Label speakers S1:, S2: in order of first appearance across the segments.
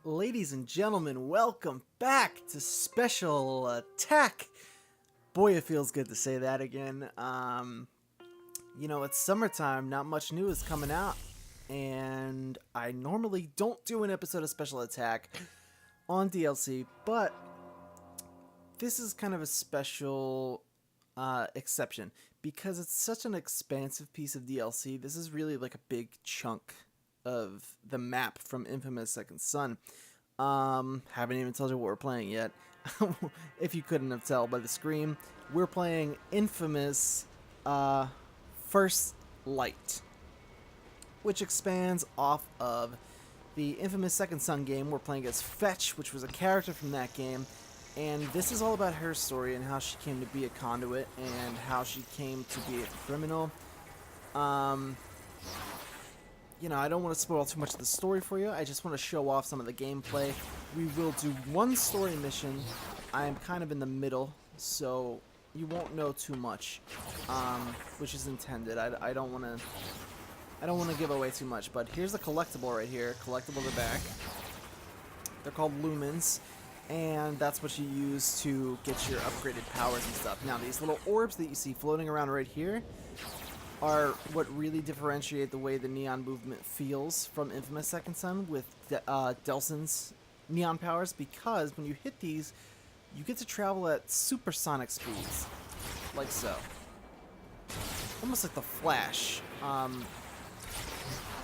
S1: Ladies and gentlemen, welcome back to Special Attack. Boy, it feels good to say that again. It's summertime, not much new is coming out, and I normally don't do an episode of Special Attack on DLC, but this is kind of a special exception because it's such an expansive piece of DLC. This is really like a big chunk of the map from inFAMOUS Second Son. Haven't even told you what we're playing yet. If you couldn't have tell by the scream, we're playing inFAMOUS First Light, which expands off of the inFAMOUS Second Son game. We're playing as Fetch, which was a character from that game, and this is all about her story and how she came to be a conduit and how she came to be a criminal. I don't want to spoil too much of the story for you. I just want to show off some of the gameplay. We will do one story mission. I am kind of in the middle, so you won't know too much, which is intended. I don't want to give away too much, but here's a collectible right here. Collectible in the back. They're called lumens, and that's what you use to get your upgraded powers and stuff. Now, these little orbs that you see floating around right here are what really differentiate the way the neon movement feels from inFAMOUS Second Son with Delsin's neon powers, because when you hit these, you get to travel at supersonic speeds, like so. Almost like the Flash.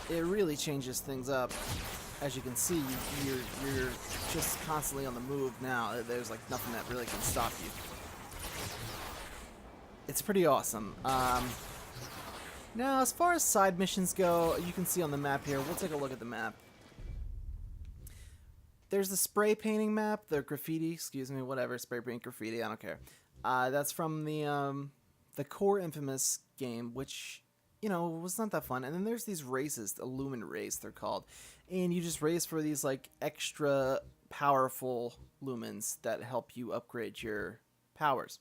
S1: It really changes things up. As you can see, you're just constantly on the move now. There's like nothing that really can stop you. It's pretty awesome. Now, as far as side missions go, you can see on the map here. We'll take a look at the map. There's the spray painting map, the graffiti, whatever, spray paint graffiti, I don't care. That's from the core inFAMOUS game, which, was not that fun. And then there's these races, the Lumen race, they're called. And you just race for these, like, extra powerful lumens that help you upgrade your powers.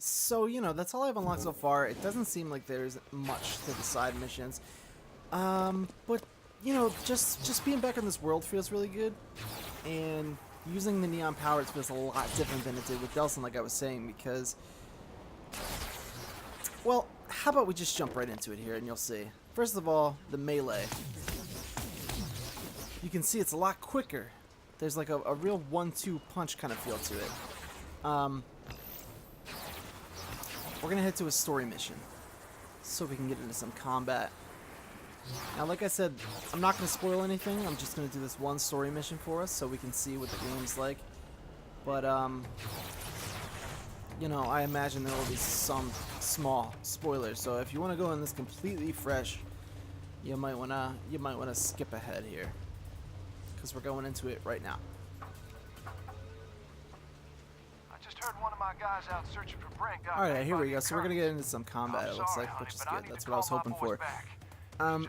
S1: So, that's all I've unlocked so far. It doesn't seem like there's much to the side missions. But, just being back in this world feels really good. And using the neon powers feels a lot different than it did with Delsin, like I was saying, because... Well, how about we just jump right into it here and you'll see. First of all, the melee. You can see it's a lot quicker. There's like a real 1-2 punch kind of feel to it. We're going to head to a story mission so we can get into some combat. Now, like I said, I'm not going to spoil anything. I'm just going to do this one story mission for us so we can see what the game's like. But, I imagine there will be some small spoilers. So if you want to go in this completely fresh, you might want to skip ahead here, because we're going into it right now.
S2: Heard one of my guys out searching for Brent.
S1: Alright, here we go. So we're gonna get into some combat, it looks like, which is good. That's what I was hoping for.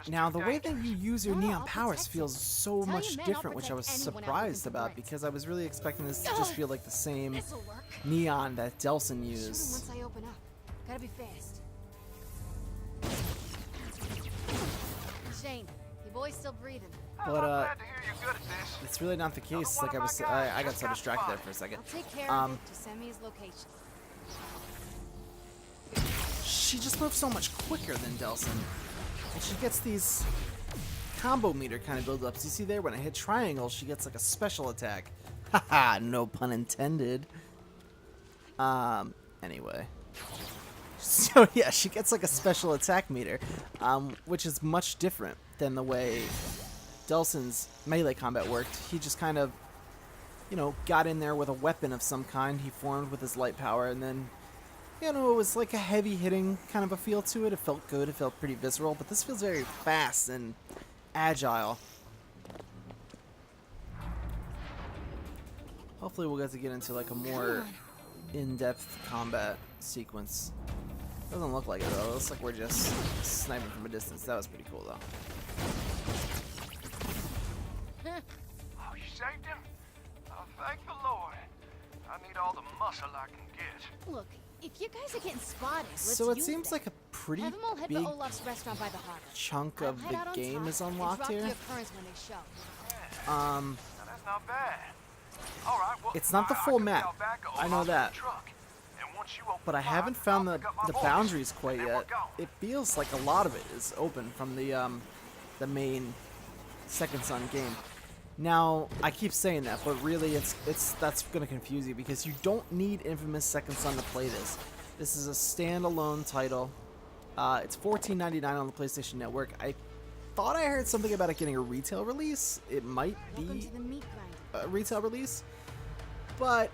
S1: Now, the way that you use your neon powers feels so much different, which I was surprised about, because I was really expecting this to just feel like the same neon that Delsin used.
S3: Once I open up, gotta be fast. Shane, your boy's still breathing.
S1: But it's really not the case. Like I got so distracted there for a second.
S3: I'll take care of it. Just send me his location.
S1: She just moves so much quicker than Delsin, and she gets these combo meter kind of build-ups. You see there, when I hit triangle, she gets like a special attack. Haha, no pun intended. Anyway. So yeah, she gets like a special attack meter, which is much different than the way Delsin's melee combat worked. He just kind of, got in there with a weapon of some kind. He formed with his light power, and then, it was like a heavy hitting kind of a feel to it. It felt good. It felt pretty visceral, but this feels very fast and agile. Hopefully we'll get to get into like a more in-depth combat sequence. Doesn't look like it though. It looks like we're just sniping from a distance. That was pretty cool though.
S2: Oh, you saved him? Oh, thank the Lord. I need all the muscle I can get.
S3: Look, if you guys are getting spotted, let's
S1: So it
S3: use
S1: seems
S3: that.
S1: like a pretty
S3: Have them all head
S1: big
S3: to Olaf's restaurant by the harbor.
S1: chunk
S3: I'll
S1: of
S3: head out
S1: the
S3: on
S1: game
S3: top
S1: is
S3: and
S1: unlocked
S3: drop
S1: here.
S3: the occurrence when they show.
S2: Now, that's not bad. All right, well,
S1: It's not the
S2: I
S1: full
S2: could be
S1: map.
S2: out back at
S1: I know
S2: Olaf's
S1: that.
S2: truck. And once you open
S1: But I
S2: the
S1: haven't
S2: box,
S1: found
S2: I'll
S1: the
S2: pick up my
S1: the
S2: boys,
S1: boundaries quite
S2: and then
S1: yet.
S2: we're gone.
S1: It feels like a lot of it is open from the main Second Son game. Now, I keep saying that, but really that's going to confuse you because you don't need Infamous Second Son to play this. This is a standalone title. It's $14.99 on the PlayStation Network. I thought I heard something about it getting a retail release. It might
S3: Welcome
S1: be
S3: to the meat grinder.
S1: a retail release, but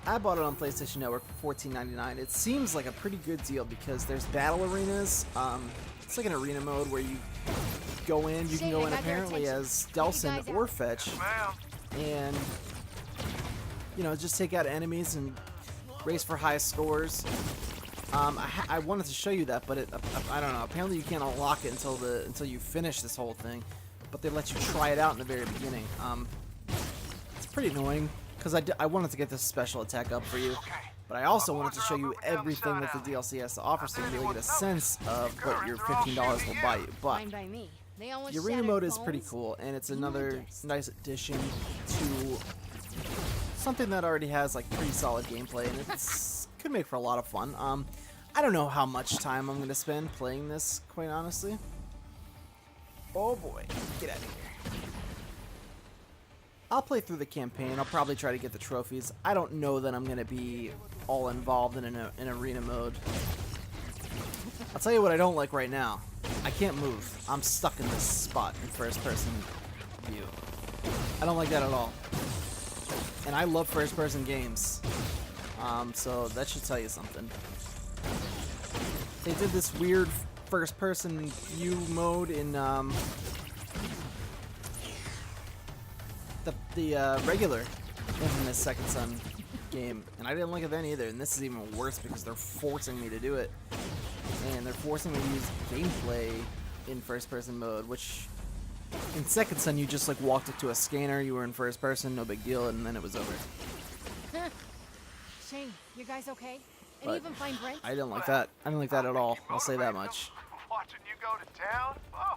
S1: I bought it on PlayStation Network for $14.99. It seems like a pretty good deal because there's battle arenas. It's like an arena mode where you go in. You can
S3: Shane,
S1: go
S3: I
S1: in
S3: got your
S1: apparently
S3: attention.
S1: as
S3: Take you
S1: Delsin
S3: guys
S1: or
S3: out.
S1: Fetch,
S2: Ma'am,
S1: and just take out enemies and race for high scores. I wanted to show you that, but I don't know. Apparently, you can't unlock it until you finish this whole thing. But they let you try it out in the very beginning. It's pretty annoying because I wanted to get this special attack up for you, but I also wanted to show you everything that the DLC has to offer, so you really get a sense of what your $15 will buy you. But
S3: Fine by me. They almost
S1: the arena
S3: shattered
S1: mode is pretty
S3: bones.
S1: cool, and it's
S3: Be my
S1: another
S3: guest.
S1: nice addition to something that already has like pretty solid gameplay, and it's could make for a lot of fun. I don't know how much time I'm gonna spend playing this, quite honestly. Oh boy, get out of here. I'll play through the campaign. I'll probably try to get the trophies. I don't know that I'm gonna be all involved in an arena mode. I'll tell you what I don't like right now. I can't move. I'm stuck in this spot in first person view. I don't like that at all. And I love first person games. So that should tell you something. They did this weird first person view mode in the regular Infamous Second Son game, and I didn't like it then either, and this is even worse because they're forcing me to do it. And they're forcing me to use gameplay in first person mode, which in Second Son you just like walked up to a scanner, you were in first person, no big deal, and then it was over.
S3: Shane, you guys okay? And
S1: But
S3: even find Brent?
S1: I didn't like that. I didn't like that at all. I'll say that much.
S2: watching you go to town? Oh,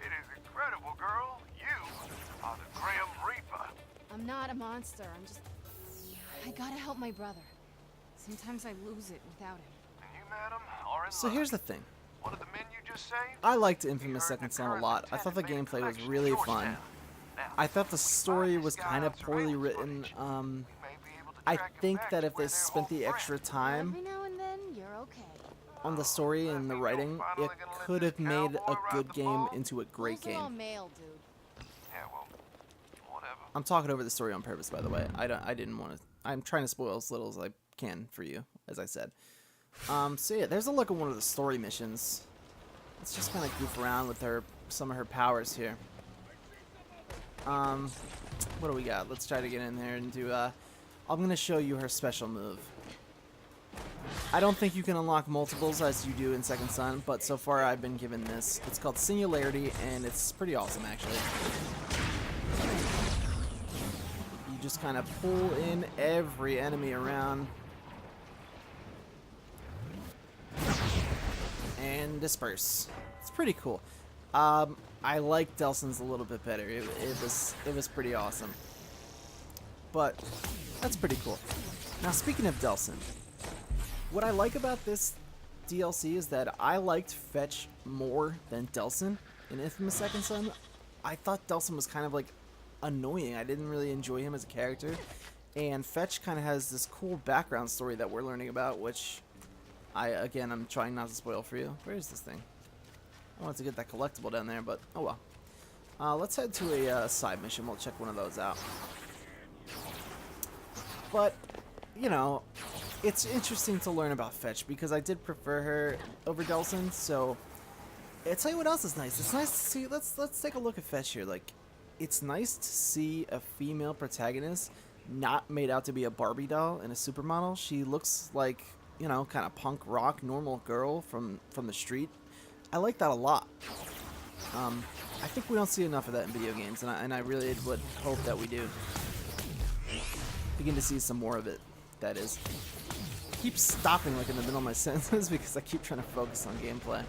S2: it is incredible, girl. You are the Grim Reaper.
S3: I'm not a monster. I'm just... I gotta help my brother. Sometimes I lose it without him.
S2: And you, madam, are in
S1: So
S2: luck.
S1: here's the thing.
S2: One of the men you just saved?
S1: I liked Infamous Second Son a lot. I thought the gameplay was really fun. I thought the story was kind of poorly written. I think that if they spent the extra time
S3: Every now and then, you're okay.
S1: on the story and the writing, it could have made a good game into a great
S3: Rules are all
S1: game.
S3: male, dude.
S2: Yeah, well, whatever.
S1: I'm talking over the story on purpose, by the way. I didn't want to. I'm trying to spoil as little as I can for you, as I said. So yeah, there's a look at one of the story missions. Let's just kind of goof around with some of her powers here. What do we got? Let's try to get in there and do. I'm gonna show you her special move. I don't think you can unlock multiples as you do in Second Son, but so far I've been given this. It's called Singularity, and it's pretty awesome, actually. You just kind of pull in every enemy around. And disperse. It's pretty cool. I like Delsin's a little bit better. It was pretty awesome. But that's pretty cool. Now speaking of Delsin, what I like about this DLC is that I liked Fetch more than Delsin in Infamous Second Son. I thought Delsin was kind of like annoying. I didn't really enjoy him as a character. And Fetch kind of has this cool background story that we're learning about, which I'm trying not to spoil for you. Where is this thing? I wanted to get that collectible down there, but oh well. Let's head to a side mission. We'll check one of those out. But, you know, it's interesting to learn about Fetch because I did prefer her over Delsin. So, I'll tell you what else is nice. It's nice to see. Let's take a look at Fetch here. Like, it's nice to see a female protagonist not made out to be a Barbie doll and a supermodel. She looks like, you know, kind of punk rock, normal girl from the street. I like that a lot. I think we don't see enough of that in video games, and I really would hope that we do. Begin to see some more of it, that is. keep stopping like in the middle of my sentences because I keep trying to focus on gameplay.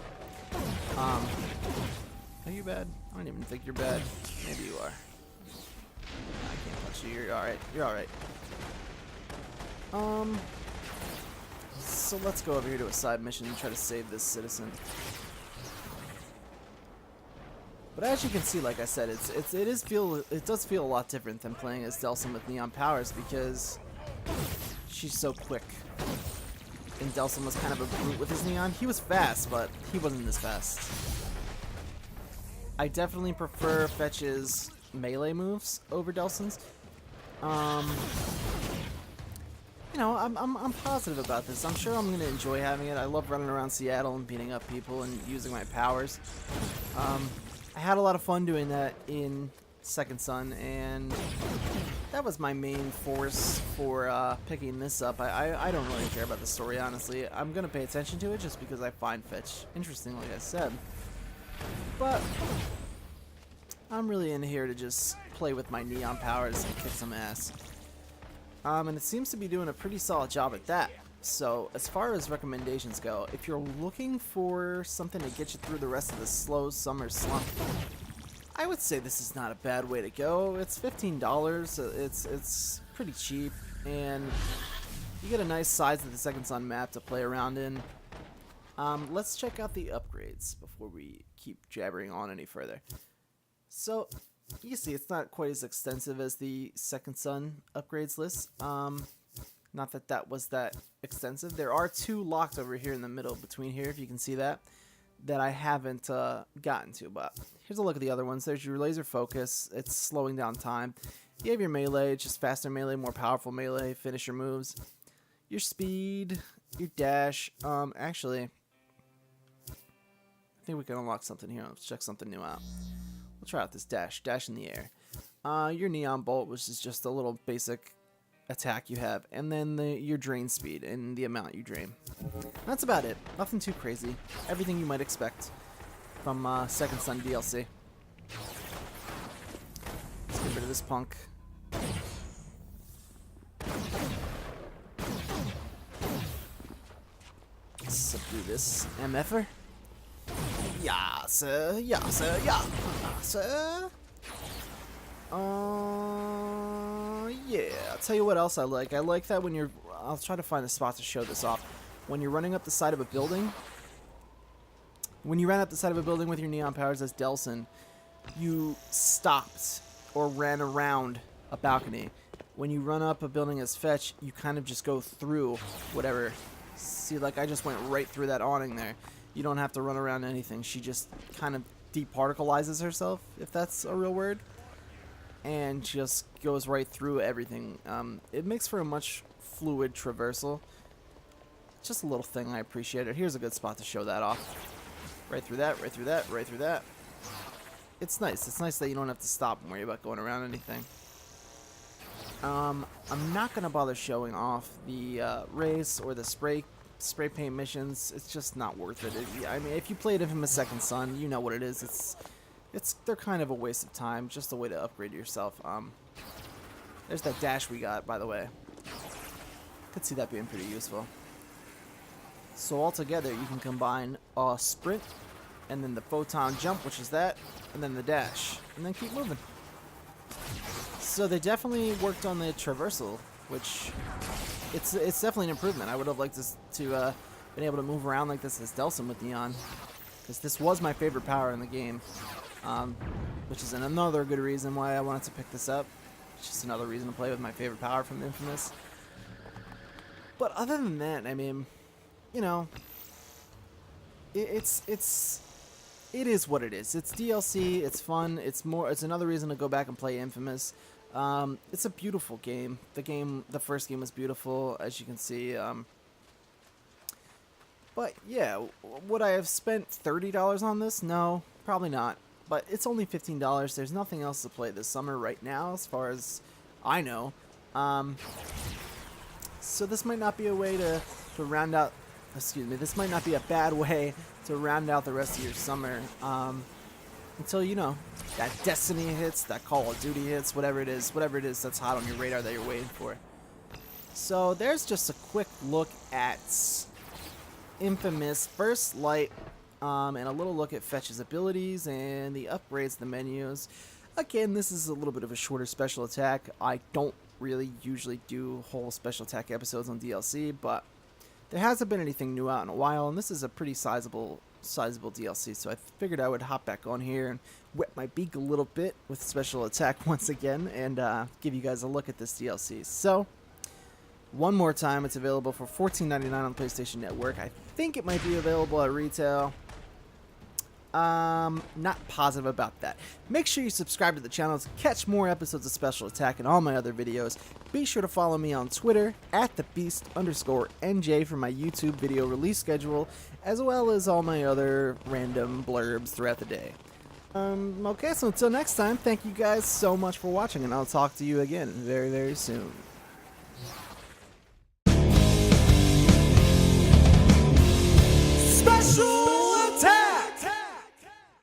S1: Are you bad? I don't even think you're bad. Maybe you are. I can't touch you. You're alright. You're alright. So let's go over here to a side mission and try to save this citizen. But as you can see, like I said, it does feel a lot different than playing as Delsin with neon powers because she's so quick. And Delsin was kind of a brute with his neon. He was fast, but he wasn't this fast. I definitely prefer Fetch's melee moves over Delsin's. You know, I'm positive about this. I'm sure I'm gonna enjoy having it. I love running around Seattle and beating up people and using my powers. I had a lot of fun doing that in Second Son, and that was my main force for picking this up. I don't really care about the story, honestly. I'm gonna pay attention to it just because I find Fetch interesting, like I said. But I'm really in here to just play with my neon powers and kick some ass. And it seems to be doing a pretty solid job at that. So, as far as recommendations go, if you're looking for something to get you through the rest of the slow summer slump, I would say this is not a bad way to go. It's $15. It's pretty cheap, and you get a nice size of the Second Son map to play around in. Let's check out the upgrades before we keep jabbering on any further. So, you see, it's not quite as extensive as the Second Son upgrades list. Not that that was that extensive. There are 2 locked over here in the middle between here, if you can see that I haven't gotten to. But here's a look at the other ones. There's your laser focus. It's slowing down time. You have your melee, just faster melee, more powerful melee, finisher moves. Your speed, your dash. Actually, I think we can unlock something here. Let's check something new out. We'll try out this dash in the air. Your neon bolt, which is just a little basic attack you have, and then your drain speed and the amount you drain. That's about it. Nothing too crazy. Everything you might expect from Second Son DLC. Let's get rid of this punk. Subdue this MFer. Yeah, sir. Yeah, sir. Yeah, sir. Yeah. I'll tell you what else I like. I like that when you're... I'll try to find a spot to show this off. When you're running up the side of a building... When you ran up the side of a building with your neon powers as Delsin, you stopped or ran around a balcony. When you run up a building as Fetch, you kind of just go through whatever. See, like I just went right through that awning there. You don't have to run around anything. She just kind of departicleizes herself, if that's a real word. And just goes right through everything. It makes for a much fluid traversal. Just a little thing I appreciate it. Here's a good spot to show that off. Right through that, right through that, right through that. It's nice. It's nice that you don't have to stop and worry about going around anything. I'm not going to bother showing off the race or the spray paint missions. It's just not worth it. I mean, if you played Infamous Second Son, you know what it is. They're kind of a waste of time, just a way to upgrade yourself. There's that dash we got, by the way. Could see that being pretty useful. So altogether, you can combine a sprint, and then the photon jump, which is that, and then the dash, and then keep moving. So they definitely worked on the traversal, which it's definitely an improvement. I would have liked to been able to move around like this as Delsin with Neon, because this was my favorite power in the game. Which is another good reason why I wanted to pick this up. It's just another reason to play with my favorite power from Infamous. But other than that, I mean, you know, it is what it is. It's DLC. It's fun. It's another reason to go back and play Infamous. It's a beautiful game. The first game was beautiful, as you can see. But yeah, would I have spent $30 on this? No, probably not. But it's only $15. There's nothing else to play this summer right now, as far as I know. So this might not be a way to round out... Excuse me. This might not be a bad way to round out the rest of your summer. Until, you know, that Destiny hits, that Call of Duty hits, whatever it is that's hot on your radar that you're waiting for. So there's just a quick look at inFAMOUS First Light, and a little look at Fetch's abilities and the upgrades to the menus. Again, this is a little bit of a shorter special attack. I don't really usually do whole special attack episodes on DLC, but there hasn't been anything new out in a while, and this is a pretty sizable DLC, so I figured I would hop back on here and wet my beak a little bit with special attack once again, and give you guys a look at this DLC. So, one more time, it's available for $14.99 on the PlayStation Network. I think it might be available at retail. Not positive about that. Make sure you subscribe to the channel to catch more episodes of Special Attack and all my other videos. Be sure to follow me on Twitter at @thebeast_NJ for my YouTube video release schedule, as well as all my other random blurbs throughout the day. Okay, so until next time, thank you guys so much for watching, and I'll talk to you again very, very soon.